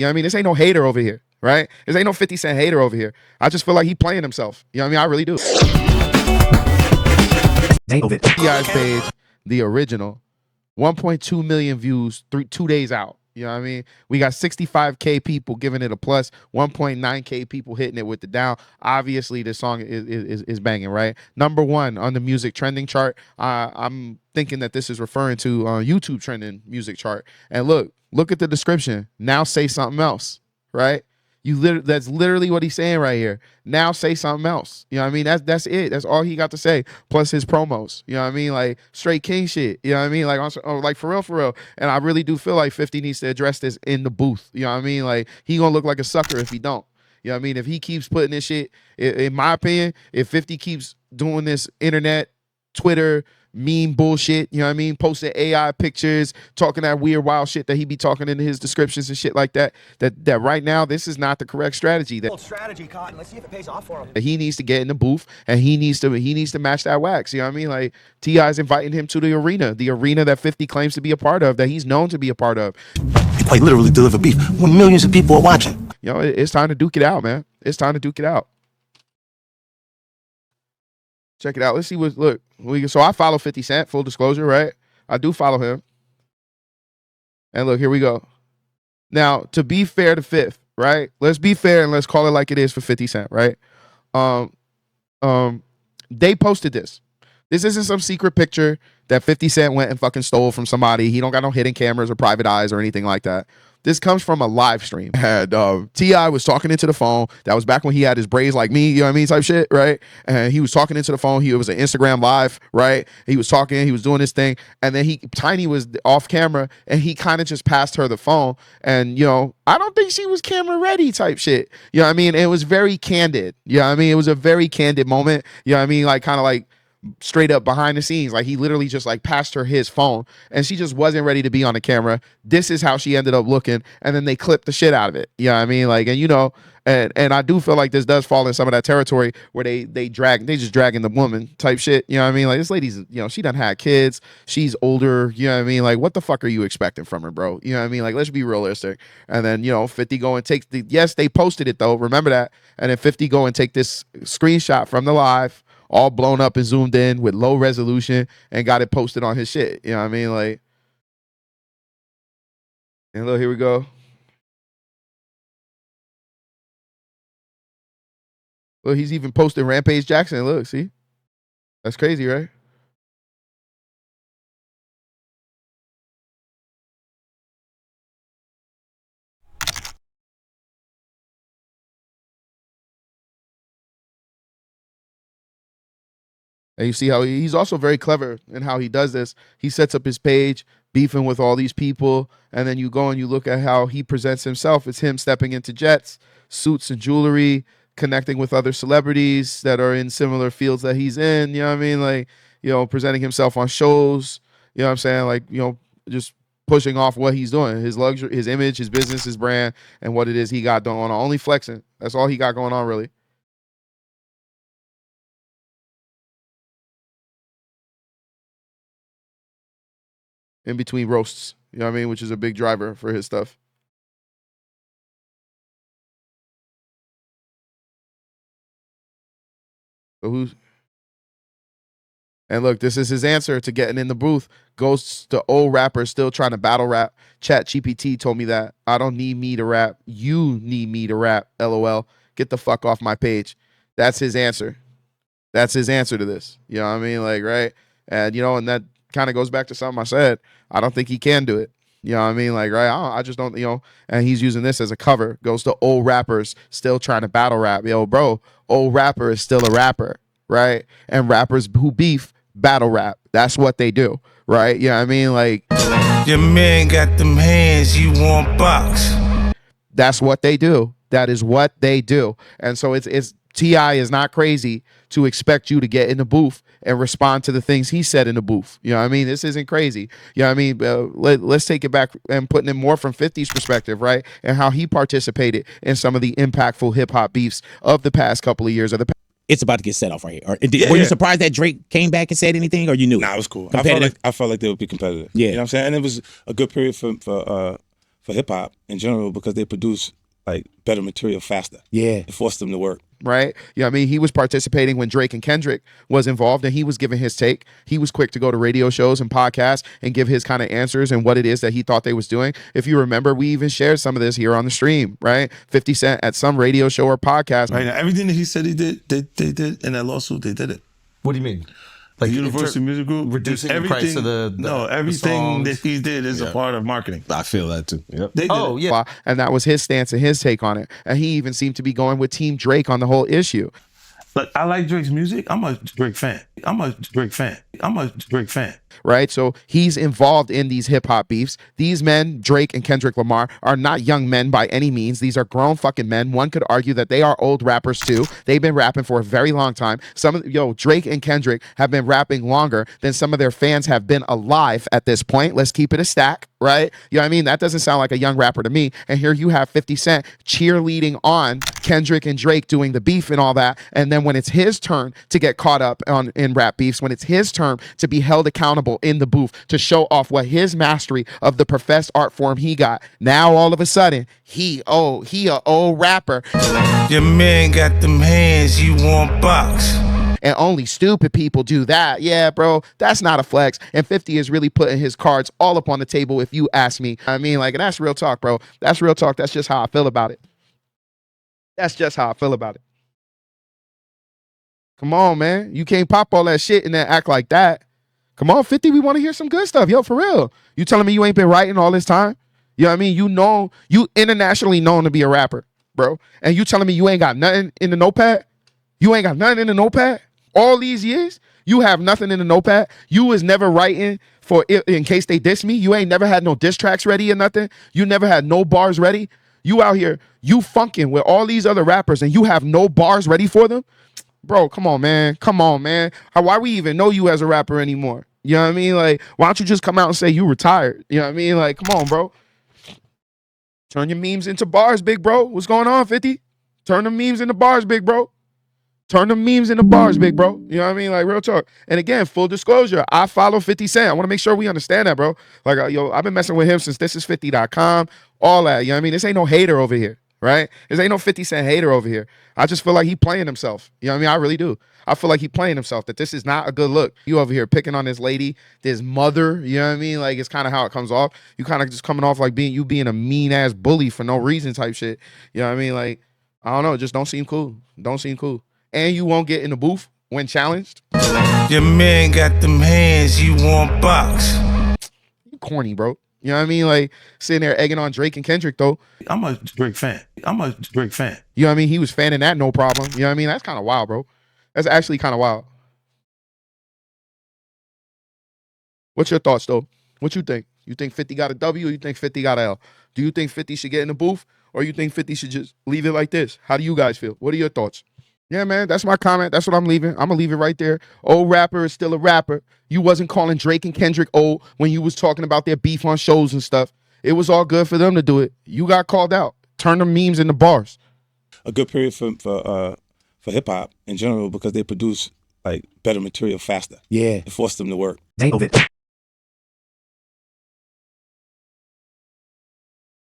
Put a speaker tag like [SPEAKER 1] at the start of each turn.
[SPEAKER 1] You know what I mean? This ain't no hater over here, right? This ain't no 50 Cent hater over here. I just feel like he playing himself. You know what I mean? I really do. Deiovid. T.I.'s page, the original, 1.2 million views 2 days out. You know what I mean? We got 65K people giving it a plus, 1.9K people hitting it with the down. Obviously, this song is banging, right? Number one on the music trending chart. I'm thinking that this is referring to YouTube trending music chart. And look at the description. Now say something else, right? That's literally what he's saying right here. Now say something else. You know what I mean? That's it. That's all he got to say. Plus his promos. You know what I mean? Like straight king shit. You know what I mean? Like for real. And I really do feel like 50 needs to address this in the booth. You know what I mean? Like he gonna look like a sucker if he don't. You know what I mean? If he keeps putting this shit, in my opinion, if 50 keeps doing this internet, Twitter, meme bullshit, you know what I mean? Posting AI pictures, talking that weird wild shit that he be talking in his descriptions and shit like that. That right now, this is not the correct strategy.
[SPEAKER 2] Strategy, Cotton. Let's see if it pays off for him.
[SPEAKER 1] He needs to get in the booth and he needs to match that wax. You know what I mean? Like T.I.'s inviting him to the arena that 50 claims to be a part of, that he's known to be a part of.
[SPEAKER 3] He quite literally deliver beef when millions of people are watching.
[SPEAKER 1] You know, it's time to duke it out, man. It's time to duke it out. Check it out. Let's see what, look. So I follow 50 Cent, full disclosure, right? I do follow him. And look, here we go. Now, to be fair to Fifth, right? Let's be fair and let's call it like it is for 50 Cent, right? They posted this. This isn't some secret picture that 50 Cent went and fucking stole from somebody. He don't got no hidden cameras or private eyes or anything like that. This comes from a live stream. And T.I. was talking into the phone. That was back when he had his braids like me, you know what I mean, type shit, right? And he was talking into the phone. It was an Instagram live, right? He was talking, he was doing this thing. And then Tiny was off camera and he kind of just passed her the phone. And, you know, I don't think she was camera ready type shit. You know what I mean? It was very candid. You know what I mean? It was a very candid moment. You know what I mean? Like kind of like straight up behind the scenes, like he literally just like passed her his phone and she just wasn't ready to be on the camera. This is how she ended up looking, and then they clipped the shit out of it. You know what I mean? Like, and you know, and I do feel like this does fall in some of that territory where they just dragging the woman type shit. You know what I mean? Like this lady's, you know, she done had kids, she's older, you know what I mean? Like what the fuck are you expecting from her, bro? You know what I mean? Like let's be realistic. And then, you know, 50 go and take yes, they posted it though, remember that. And then 50 go and take this screenshot from the live, all blown up and zoomed in with low resolution, and got it posted on his shit. You know what I mean? Like, and look, here we go. Look, he's even posted Rampage Jackson. Look, see? That's crazy, right? And you see how he's also very clever in how he does this. He sets up his page, beefing with all these people, and then you go and you look at how he presents himself. It's him stepping into jets, suits and jewelry, connecting with other celebrities that are in similar fields that he's in. You know what I mean? Like, you know, presenting himself on shows. You know what I'm saying? Like, you know, just pushing off what he's doing, his luxury, his image, his business, his brand, and what it is he got going on. Only flexing. That's all he got going on, really. In between roasts, you know what I mean, which is a big driver for his stuff. So and look, this is his answer to getting in the booth. Goes to old rappers still trying to battle rap. Chat GPT told me that. I don't need me to rap. You need me to rap. LOL. Get the fuck off my page. That's his answer. That's his answer to this. You know what I mean? Like, right? And, you know, and that kind of goes back to something I said. I don't think he can do it. You know what I mean? Like, right? I just don't, you know, and he's using this as a cover. Goes to old rappers still trying to battle rap. Yo, bro, old rapper is still a rapper, right? And rappers who beef battle rap. That's what they do, right? You know what I mean? Like,
[SPEAKER 4] your man got them hands, you want box.
[SPEAKER 1] That's what they do. That is what they do. And so it's T.I. is not crazy to expect you to get in the booth and respond to the things he said in the booth. You know what I mean? This isn't crazy. You know what I mean? Let's take it back and putting it more from 50's perspective, right? And how he participated in some of the impactful hip-hop beefs of the past couple of years.
[SPEAKER 5] It's about to get set off right here. Were you surprised that Drake came back and said anything, or you knew?
[SPEAKER 6] Nah, it was cool. I felt like they would be competitive.
[SPEAKER 5] Yeah.
[SPEAKER 6] You know what I'm saying? And it was a good period for
[SPEAKER 4] for hip hop in general because they produce like better material faster.
[SPEAKER 5] Yeah.
[SPEAKER 4] It forced them to work.
[SPEAKER 1] Right? Yeah, I mean, he was participating when Drake and Kendrick was involved and he was giving his take. He was quick to go to radio shows and podcasts and give his kind of answers and what it is that he thought they was doing. If you remember, we even shared some of this here on the stream, right? 50 Cent at some radio show or podcast.
[SPEAKER 4] Right now, everything that he said he did, they did in that lawsuit, they did it.
[SPEAKER 6] What do you mean?
[SPEAKER 4] The Universal Music Group,
[SPEAKER 6] reducing the price of
[SPEAKER 4] everything
[SPEAKER 6] the
[SPEAKER 4] that he did is a part of marketing.
[SPEAKER 6] I feel that too. Yep.
[SPEAKER 4] They did it.
[SPEAKER 6] Yeah.
[SPEAKER 1] And that was his stance and his take on it. And he even seemed to be going with Team Drake on the whole issue.
[SPEAKER 4] Look, I like Drake's music. I'm a Drake fan.
[SPEAKER 1] Right? So he's involved in these hip hop beefs. These men, Drake and Kendrick Lamar, are not young men by any means. These are grown fucking men. One could argue that they are old rappers too. They've been rapping for a very long time. Drake and Kendrick have been rapping longer than some of their fans have been alive at this point. Let's keep it a stack, right? You know what I mean? That doesn't sound like a young rapper to me. And here you have 50 Cent cheerleading on Kendrick and Drake doing the beef and all that. And then when it's his turn to get caught up in rap beefs, when it's his turn to be held accountable in the booth to show off what his mastery of the professed art form he got, now all of a sudden he a old rapper.
[SPEAKER 4] Your man got them hands, you want box.
[SPEAKER 1] And only stupid people do that. Yeah, bro, that's not a flex. And 50 is really putting his cards all up on the table if you ask me. I mean, like, that's real talk, bro. That's real talk. That's just how I feel about it. That's just how I feel about it. Come on, man. You can't pop all that shit and then act like that. Come on, 50, we want to hear some good stuff. Yo, for real. You telling me you ain't been writing all this time? You know what I mean? You internationally known to be a rapper, bro. And you telling me you ain't got nothing in the notepad? You ain't got nothing in the notepad? All these years, you have nothing in the notepad. You was never writing for in case they diss me. You ain't never had no diss tracks ready or nothing. You never had no bars ready. You out here, you funking with all these other rappers and you have no bars ready for them? Bro, come on, man. Come on, man. Why we even know you as a rapper anymore? You know what I mean? Like, why don't you just come out and say you retired? You know what I mean? Like, come on, bro. Turn your memes into bars, big bro. What's going on, 50? Turn the memes into bars, big bro. Turn the memes into bars, big bro. You know what I mean? Like, real talk. And again, full disclosure, I follow 50 Cent. I want to make sure we understand that, bro. Like, I've been messing with him since thisis50.com, all that. You know what I mean? This ain't no hater over here, right? This ain't no 50 Cent hater over here. I just feel like he playing himself. You know what I mean? I really do. I feel like he playing himself, that this is not a good look. You over here picking on this lady, this mother, you know what I mean? Like, it's kind of how it comes off. You kind of just coming off like being a mean-ass bully for no reason type shit. You know what I mean? Like, I don't know. It just don't seem cool. Don't seem cool. And you won't get in the booth when challenged.
[SPEAKER 4] Your man got them hands, you want box.
[SPEAKER 1] You corny, bro. You know what I mean? Like, sitting there egging on Drake and Kendrick, though.
[SPEAKER 4] I'm a Drake fan.
[SPEAKER 1] You know what I mean? He was fanning that, no problem. You know what I mean? That's kind of wild, bro. That's actually kind of wild. What's your thoughts, though? What you think? You think 50 got a W or you think 50 got a L? Do you think 50 should get in the booth or you think 50 should just leave it like this? How do you guys feel? What are your thoughts? Yeah, man, that's my comment. That's what I'm leaving. I'm going to leave it right there. Old rapper is still a rapper. You wasn't calling Drake and Kendrick old when you was talking about their beef on shows and stuff. It was all good for them to do it. You got called out. Turn the memes into bars.
[SPEAKER 4] A good period for hip hop in general because they produce like better material faster.
[SPEAKER 5] Yeah.
[SPEAKER 4] It forced them to work.
[SPEAKER 3] Deiovid.